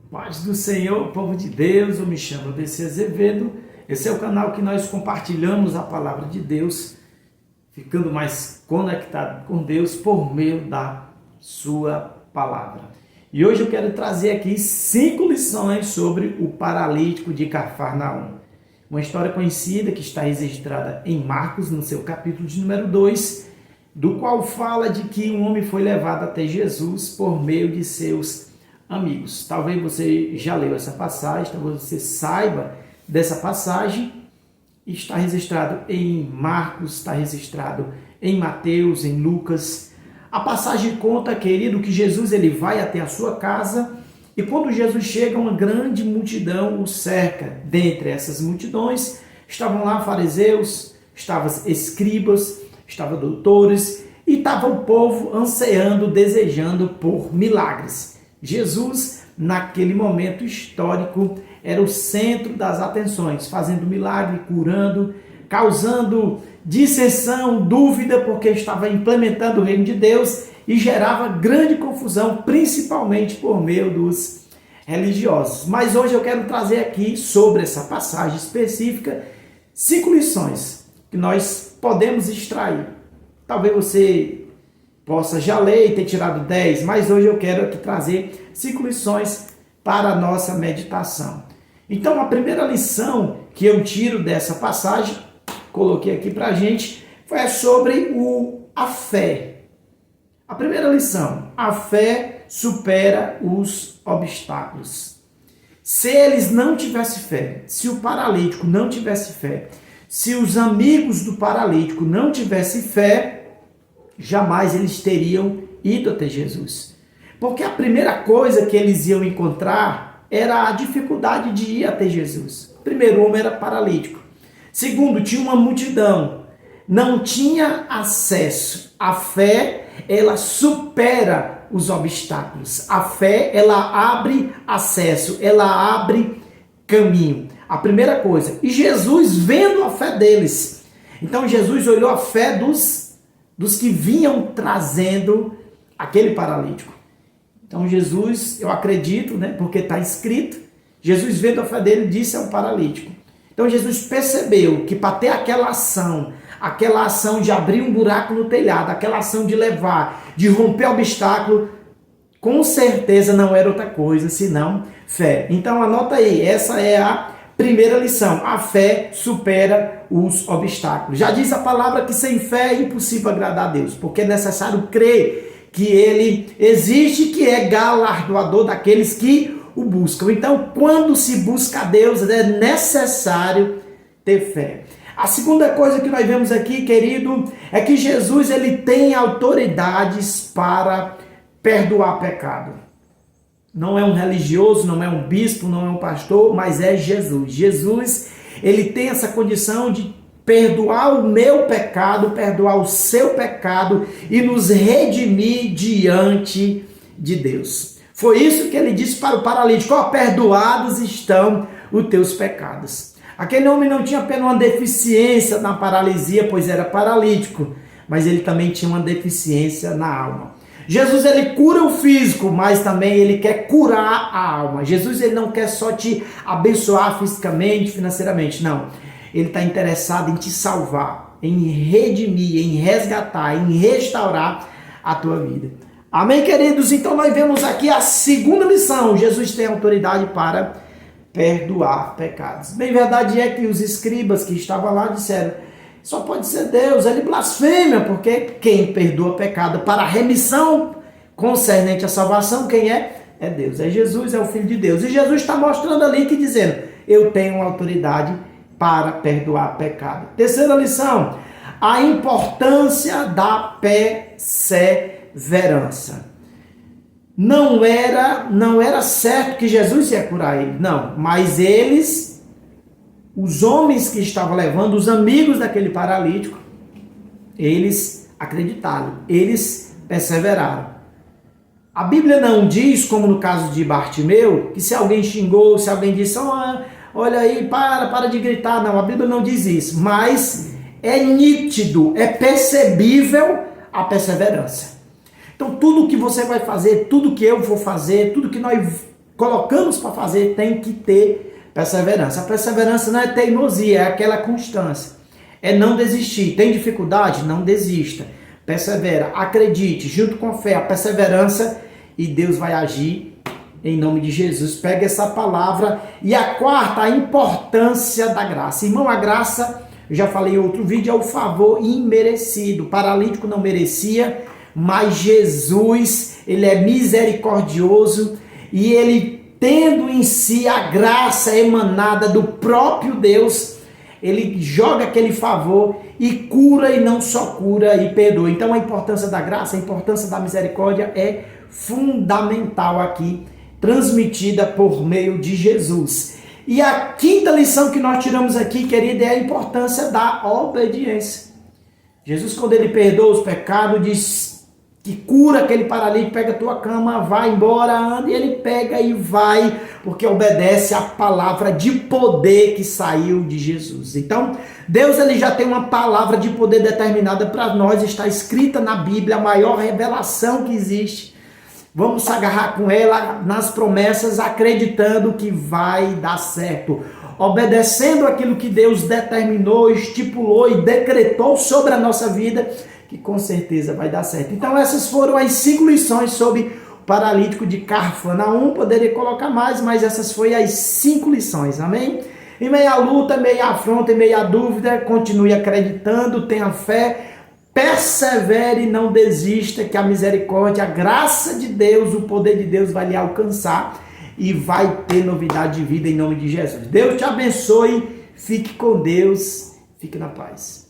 Paz do Senhor, povo de Deus, eu me chamo DC Azevedo. Esse é o canal que nós compartilhamos a palavra de Deus, ficando mais conectado com Deus por meio da sua palavra. E hoje eu quero trazer aqui 5 lições sobre o paralítico de Cafarnaum. Uma história conhecida que está registrada em Marcos, no seu capítulo de número 2, do qual fala de que um homem foi levado até Jesus por meio de seus amigos. Talvez você já leu essa passagem, talvez você saiba dessa passagem. Está registrado em Marcos, está registrado em Mateus, em Lucas. A passagem conta, querido, que Jesus ele vai até a sua casa e quando Jesus chega, uma grande multidão o cerca. Dentre essas multidões estavam lá fariseus, estavam escribas, estavam doutores e estava o povo ansiando, desejando por milagres. Jesus, naquele momento histórico, era o centro das atenções, fazendo milagre, curando, causando dissensão, dúvida, porque estava implementando o reino de Deus e gerava grande confusão, principalmente por meio dos religiosos. Mas hoje eu quero trazer aqui, sobre essa passagem específica, 5 lições que nós podemos extrair. Talvez você possa já ler e ter tirado 10, mas hoje eu quero aqui trazer 5 lições para a nossa meditação. Então, a primeira lição que eu tiro dessa passagem, coloquei aqui para a gente, foi sobre a fé. A primeira lição: a fé supera os obstáculos. Se eles não tivessem fé, se o paralítico não tivesse fé, se os amigos do paralítico não tivessem fé, jamais eles teriam ido até Jesus. Porque a primeira coisa que eles iam encontrar era a dificuldade de ir até Jesus. Primeiro, o homem era paralítico. Segundo, tinha uma multidão. Não tinha acesso. A fé, ela supera os obstáculos. A fé, ela abre acesso, ela abre caminho. A primeira coisa. E Jesus, vendo a fé deles. Então, Jesus olhou a fé dos que vinham trazendo aquele paralítico. Então Jesus, eu acredito, porque está escrito, Jesus vendo a fé dele, disse ao paralítico. Então Jesus percebeu que para ter aquela ação de abrir um buraco no telhado, aquela ação de levar, de romper o obstáculo, com certeza não era outra coisa senão fé. Então anota aí, essa é a primeira lição: a fé supera os obstáculos. Já diz a palavra que sem fé é impossível agradar a Deus, porque é necessário crer que Ele existe, que é galardoador daqueles que o buscam. Então, quando se busca a Deus, é necessário ter fé. A segunda coisa que nós vemos aqui, querido, é que Jesus ele tem autoridades para perdoar pecado. Não é um religioso, não é um bispo, não é um pastor, mas é Jesus. Jesus, ele tem essa condição de perdoar o meu pecado, perdoar o seu pecado e nos redimir diante de Deus. Foi isso que ele disse para o paralítico: perdoados estão os teus pecados. Aquele homem não tinha apenas uma deficiência na paralisia, pois era paralítico, mas ele também tinha uma deficiência na alma. Jesus ele cura o físico, mas também ele quer curar a alma. Jesus ele não quer só te abençoar fisicamente, financeiramente, não. Ele está interessado em te salvar, em redimir, em resgatar, em restaurar a tua vida. Amém, queridos? Então nós vemos aqui a segunda lição: Jesus tem autoridade para perdoar pecados. Bem, verdade é que os escribas que estavam lá disseram: só pode ser Deus, ele blasfema, porque quem perdoa pecado para a remissão concernente à salvação, quem é? É Deus, é Jesus, é o Filho de Deus. E Jesus está mostrando ali, que dizendo: eu tenho autoridade para perdoar pecado. Terceira lição: a importância da perseverança. Não era certo que Jesus ia curar ele, não, mas eles, os homens que estavam levando, os amigos daquele paralítico, eles acreditaram, eles perseveraram. A Bíblia não diz, como no caso de Bartimeu, que se alguém xingou, se alguém disse: olha aí, para de gritar. Não, a Bíblia não diz isso, mas é nítido, é percebível a perseverança. Então tudo que você vai fazer, tudo que eu vou fazer, tudo que nós colocamos para fazer, tem que ter perseverança. A perseverança não é teimosia, é aquela constância. É não desistir. Tem dificuldade? Não desista. Persevera, acredite, junto com a fé, a perseverança, e Deus vai agir em nome de Jesus. Pega essa palavra. E a quarta, a importância da graça. Irmão, a graça, eu já falei em outro vídeo, é o favor imerecido. O paralítico não merecia, mas Jesus, ele é misericordioso e ele, tendo em si a graça emanada do próprio Deus, ele joga aquele favor e cura, e não só cura e perdoa. Então a importância da graça, a importância da misericórdia é fundamental aqui, transmitida por meio de Jesus. E a quinta lição que nós tiramos aqui, querida, é a importância da obediência. Jesus, quando ele perdoa os pecados, diz que cura aquele paralítico, pega a tua cama, vai embora, anda, e ele pega e vai, porque obedece à palavra de poder que saiu de Jesus. Então, Deus, ele já tem uma palavra de poder determinada para nós, está escrita na Bíblia, a maior revelação que existe. Vamos se agarrar com ela nas promessas, acreditando que vai dar certo, obedecendo aquilo que Deus determinou, estipulou e decretou sobre a nossa vida, que com certeza vai dar certo. Então essas foram as 5 lições sobre o paralítico de Cafarnaum. Poderia colocar mais, mas essas foram as 5 lições, amém? Em meio à luta, em meio à afronta, em meio à dúvida, continue acreditando, tenha fé, persevere e não desista, que a misericórdia, a graça de Deus, o poder de Deus vai lhe alcançar e vai ter novidade de vida em nome de Jesus. Deus te abençoe, fique com Deus, fique na paz.